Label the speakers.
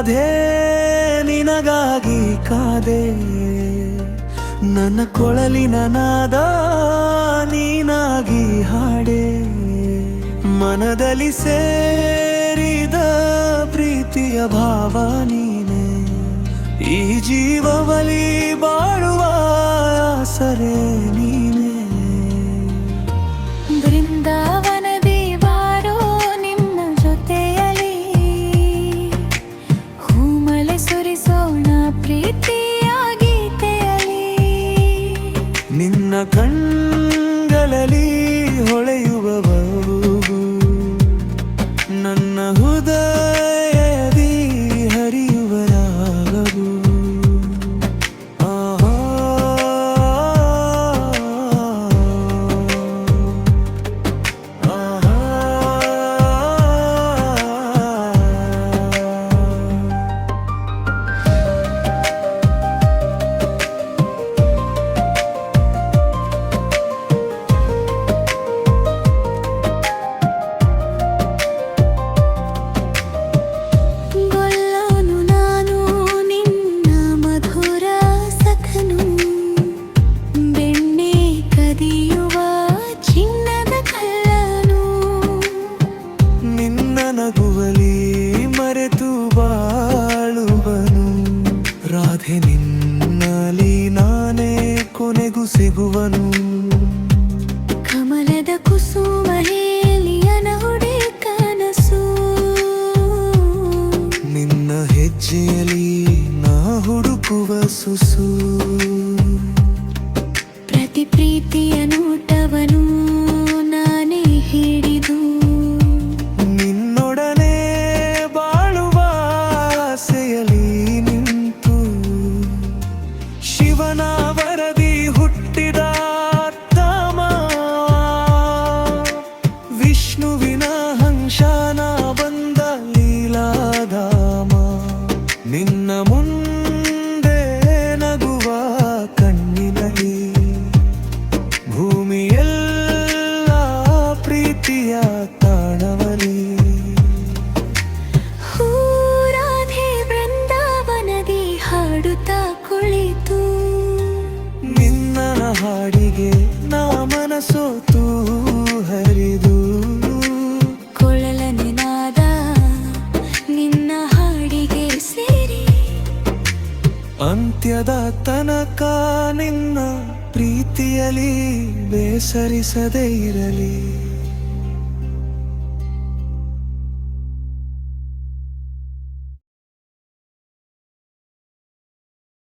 Speaker 1: ರಾಧೆ ನಿನಗಾಗಿ ಕಾದೆ ನನ್ನ ಕೊಳಲಿನ ನಾದ ನೀನಾಗಿ ಹಾಡೆ ಮನದಲ್ಲಿ ಸೇರಿದ ಪ್ರೀತಿಯ ಭಾವ ನೀನೆ ಈ ಜೀವವಲಿ ಬಾಳುವ ಆಸರೆ ನೀನೆ
Speaker 2: ಬೃಂದಾವನದಿ ಬಾರೋ ನಿನ್ನ ಜೊತೆಯಲಿ ಹೂಮಳೆ ಸುರಿಸೋಣ ಪ್ರೀತಿಯ ಗೀತೆಯಲಿ
Speaker 1: ನಿನ್ನ ಕಣ್ಗಳಲ್ಲಿ ಹೊಳೆಯುವವರು ನನ್ನ ಹೃದಯದಿ ಹರಿಯುವ ರಾಗವು ನಗುವಲಿ ಮರೆತು ಬಾಳುವನು ರಾಧೆ ನಿನ್ನಲಿ ನಾನೇ ಕೊನೆಗೂ ಸಿಗುವನು
Speaker 2: ಕಮಲದ ಕುಸುಮ ಹೇಲಿಯನ ಹುಡಿ ಕನಸು
Speaker 1: ನಿನ್ನ ಹೆಜ್ಜೆಯಲಿ ನಾ ಹುಡುಕುವ ಸುಸು
Speaker 2: ಪ್ರತಿ ಪ್ರೀತಿಯ ನೋಟವನು ನಾನೇ ಹಿಡಿದು
Speaker 1: ಶಿವನ ವರದಿ ಹುಟ್ಟಿದ ತಮ ವಿಷ್ಣುವಿನ ಹಂಸನ ಬಂದ ಲೀಲಾಧಾಮ ನಿನ್ನ ಮುಂದೆ ನಗುವ ಕಣ್ಣಿನಲ್ಲಿ ಭೂಮಿಯೆಲ್ಲ ಪ್ರೀತಿಯ ತಾಣವಲಿ
Speaker 2: ಹಾಡುತ್ತಾ ಕುಳಿತು
Speaker 1: ನಿನ್ನ ಹಾಡಿಗೆ ನಾ ಮನಸೋತು ಹರಿದು
Speaker 2: ಕೊಳಲ ನಿನಾದ ನಿನ್ನ ಹಾಡಿಗೆ ಸೇರಿ
Speaker 1: ಅಂತ್ಯದ ತನಕ ನಿನ್ನ ಪ್ರೀತಿಯಲಿ ಬೇಸರಿಸದೇ ಇರಲಿ.